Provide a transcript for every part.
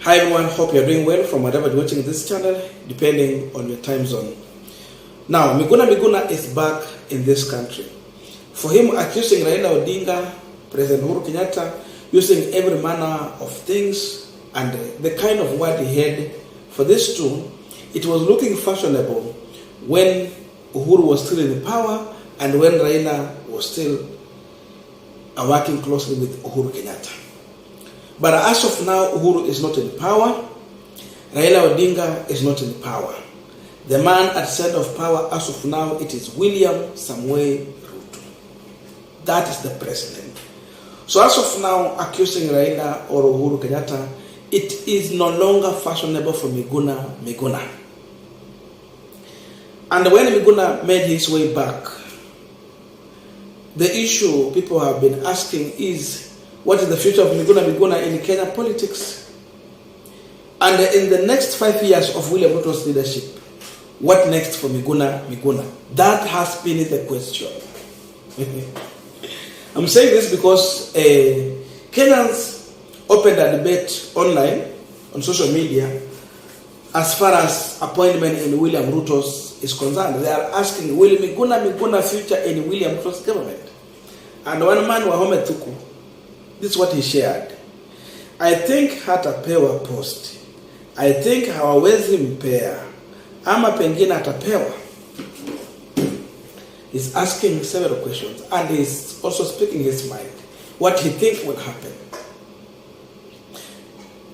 Hi everyone, hope you're doing well from wherever you're watching this channel, depending on your time zone. Now, Miguna is back in this country. For him accusing Railaodinga, President Uhuru Kenyatta, using every manner of things and the kind of word he had for this too, it was looking fashionable when Uhuru was still in power and when Raila was still working closely with Uhuru Kenyatta. But as of now, Uhuru is not in power. Railaodinga is not in power. The man at the center of power as of now, it is William Samoei Ruto. That is the president. So as of now, accusing Raila or Uhuru Kenyatta, it is no longer fashionable for Miguna. And when Miguna made his way back, the issue people have been asking is, what is the future of Miguna in Kenya politics? And in the next 5 years of William Ruto's leadership, what next for Miguna? That has been the question. I'm saying this because Kenyans opened a debate online, on social media, as far as appointment in William Ruto's is concerned. They are asking, will Miguna future in William Ruto's government? And one man, Wahome Tuku, this is what he shared. I think hatapewa post. I think hawawezi mpea. Ama pengine atapewa. He's asking several questions and he's also speaking his mind. What he thinks would happen.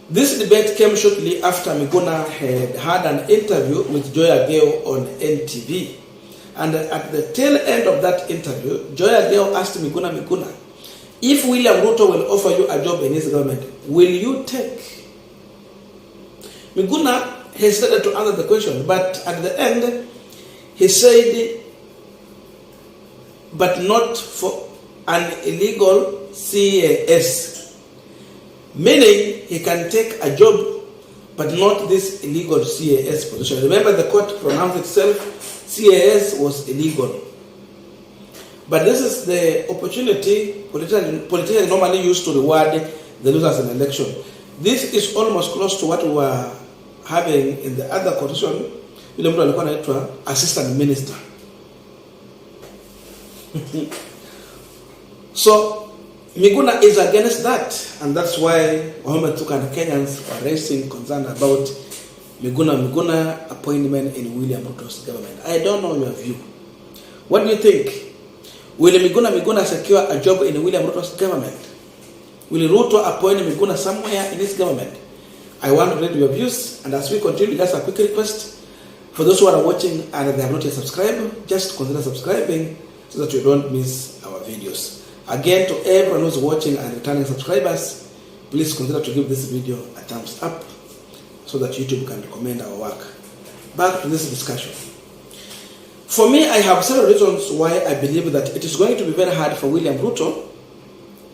This debate came shortly after Miguna had an interview with Joy Ageo on NTV. And at the tail end of that interview, Joy Ageo asked Miguna, if William Ruto will offer you a job in his government, will you take? Miguna hesitated to answer the question, but at the end, he said, but not for an illegal CAS. Meaning, he can take a job, but not this illegal CAS position. Remember, the court pronounced itself, CAS was illegal. But this is the opportunity politicians normally use to reward the losers in election. This is almost close to what we were having in the other coalition, assistant minister. So, Miguna is against that, and that's why Wahome Tuku and Kenyans are raising concern about Miguna appointment in William Ruto's government. I don't know your view. What do you think? Will Miguna secure a job in William Ruto's government? Will Ruto appoint Miguna somewhere in his government? I want to read your views, and as we continue, just a quick request for those who are watching and they have not yet subscribed, just consider subscribing so that you don't miss our videos. Again, to everyone who's watching and returning subscribers, please consider to give this video a thumbs up so that YouTube can recommend our work. Back to this discussion. For me, I have several reasons why I believe that it is going to be very hard for William Ruto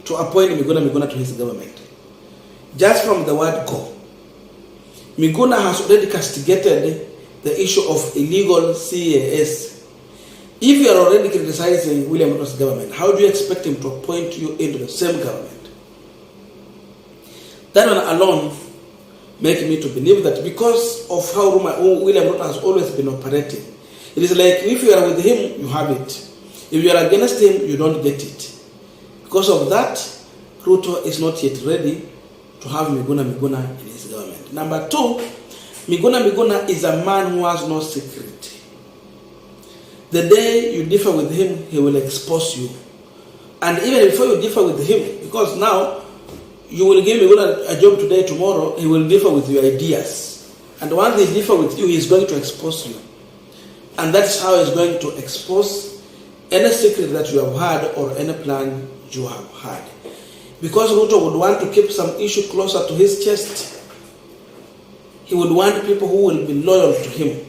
to appoint Miguna to his government. Just from the word go. Miguna has already castigated the issue of illegal CAS. If you are already criticizing William Ruto's government, how do you expect him to appoint you into the same government? That one alone makes me to believe that because of how William Ruto has always been operating, it is like if you are with him, you have it. If you are against him, you don't get it. Because of that, Ruto is not yet ready to have Miguna in his government. Number two, Miguna is a man who has no secret. The day you differ with him, he will expose you. And even before you differ with him, because now you will give Miguna a job today, tomorrow, he will differ with your ideas. And once they differ with you, he is going to expose you. And that's how he's going to expose any secret that you have had or any plan you have had. Because Ruto would want to keep some issue closer to his chest, he would want people who will be loyal to him.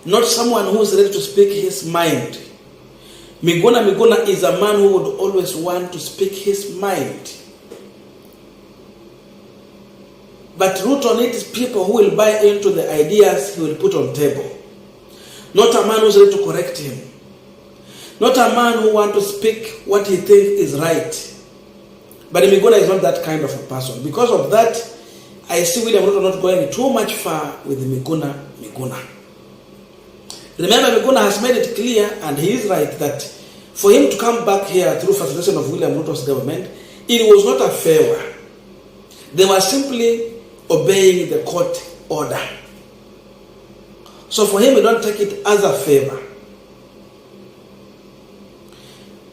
Not someone who is ready to speak his mind. Miguna is a man who would always want to speak his mind. But Ruto needs people who will buy into the ideas he will put on table. Not a man who is ready to correct him. Not a man who wants to speak what he thinks is right. But Miguna is not that kind of a person. Because of that, I see William Ruto not going too much far with Miguna. Remember, Miguna has made it clear, and he is right, that for him to come back here through facilitation of William Ruto's government, it was not a favor. They were simply obeying the court order. So for him, we don't take it as a favor.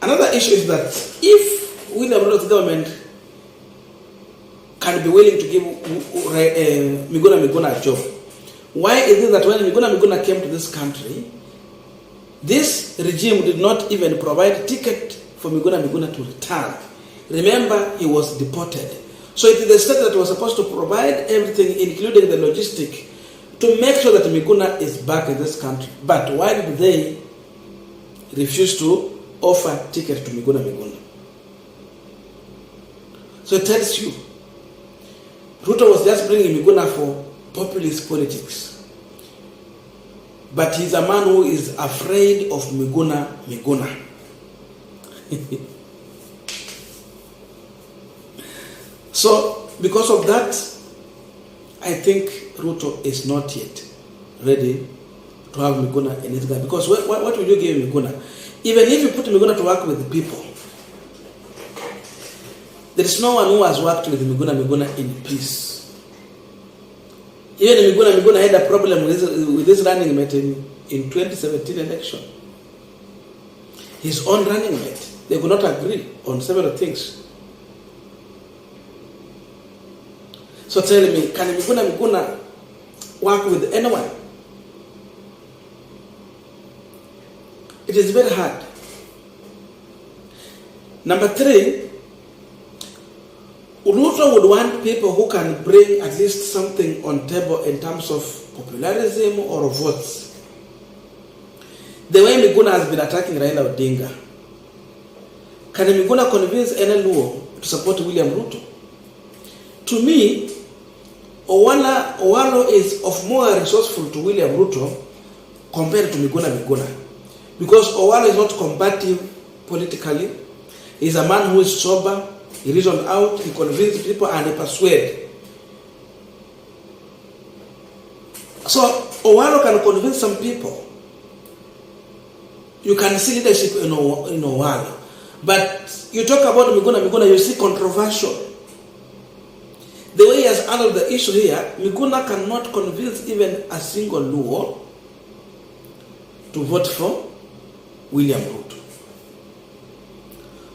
Another issue is that if William Ruto's government can be willing to give Miguna a job, why is it that when Miguna came to this country, this regime did not even provide ticket for Miguna to return? Remember, he was deported. So it is the state that was supposed to provide everything, including the logistic, to make sure that Miguna is back in this country. But why did they refuse to offer ticket to Miguna? So it tells you, Ruto was just bringing Miguna for populist politics. But he's a man who is afraid of Miguna. So, because of that, I think Ruto is not yet ready to have Miguna in his government. Because what will you give Miguna? Even if you put Miguna to work with the people, there is no one who has worked with Miguna in peace. Even Miguna had a problem with his running mate in 2017 election. His own running mate, they could not agree on several things. So tell me, can Miguna work with anyone? It is very hard. Number 3, Ruto would want people who can bring at least something on table in terms of popularism or votes. The way Miguna has been attacking Railaodinga, can Miguna convince any Luo to support William Ruto? To me, Owalo is of more resourceful to William Ruto compared to Miguna. Because Owalo is not combative politically. He's a man who is sober. He reasoned out, he convinced people, and he persuaded. So Owalo can convince some people. You can see leadership in Owalo. But you talk about Miguna, you see controversial. The way he has handled the issue here, Miguna cannot convince even a single Luo to vote for William Ruto.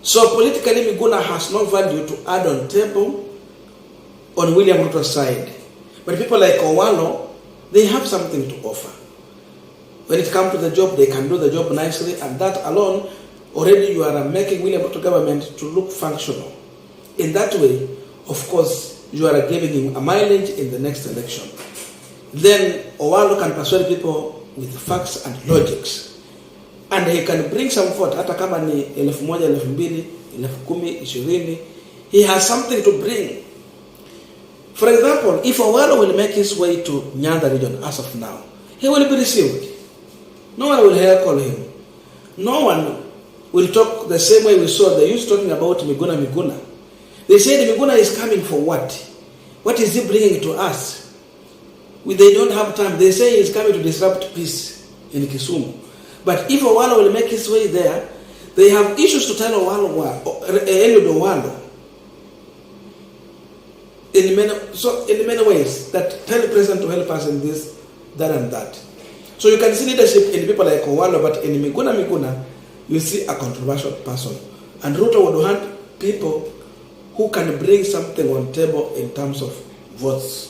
So politically, Miguna has no value to add on table on William Ruto's side. But people like Owalo, they have something to offer. When it comes to the job, they can do the job nicely, and that alone, already you are making William Ruto government to look functional. In that way, of course, you are giving him a mileage in the next election. Then Owalo can persuade people with facts and logics. And he can bring some vote, hata kama ni 1,000, 2,000, 10,000, 20. He has something to bring. For example, if Owalo will make his way to Nyanda region as of now, he will be received. No one will call him. No one will talk the same way we saw the youth talking about Miguna. They said Miguna is coming for what? What is he bringing to us? They don't have time. They say he is coming to disrupt peace in Kisumu. But if Owalo will make his way there, they have issues to tell Owalo in many ways that tell the president to help us in this, that and that. So you can see leadership in people like Owalo, but in Miguna, you see a controversial person. And Ruto would want people who can bring something on table in terms of votes.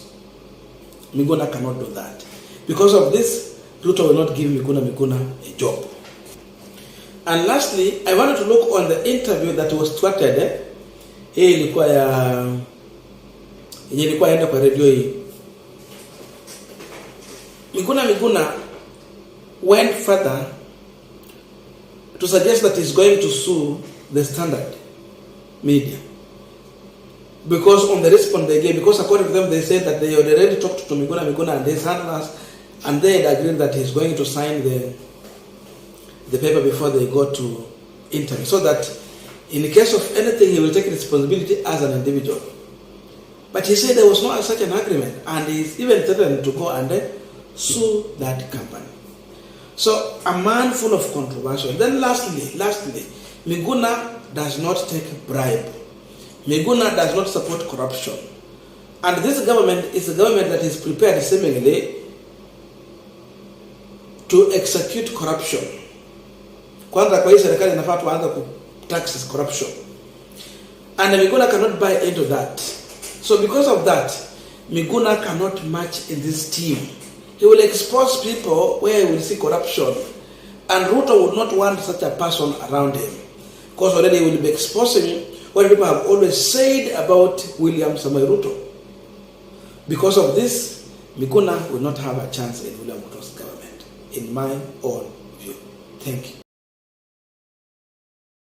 Miguna cannot do that. Because of this, Ruto will not give Miguna a job. And lastly, I wanted to look on the interview that was tweeted. Hii ilikuwa enda kwa radio hii. Miguna went further to suggest that he's going to sue the Standard media. Because on the response they gave, because according to them, they said that they had already talked to Miguna and his handlers, and they had agreed that he's going to sign the paper before they go to interview, so that in the case of anything, he will take responsibility as an individual. But he said there was no such an agreement, and he's even threatened to go and sue that company. So a man full of controversy. Then lastly, Miguna does not take bribe. Miguna does not support corruption. And this government is a government that is prepared seemingly to execute corruption. Kwanza kwa hii serikali inafaa tuanze ku tax corruption. And Miguna cannot buy into that. So because of that, Miguna cannot match in this team. He will expose people where he will see corruption. And Ruto would not want such a person around him. Because already he will be exposing what people have always said about William Samoei Ruto. Because of this, Miguna will not have a chance in William Ruto's government, in my own view. Thank you.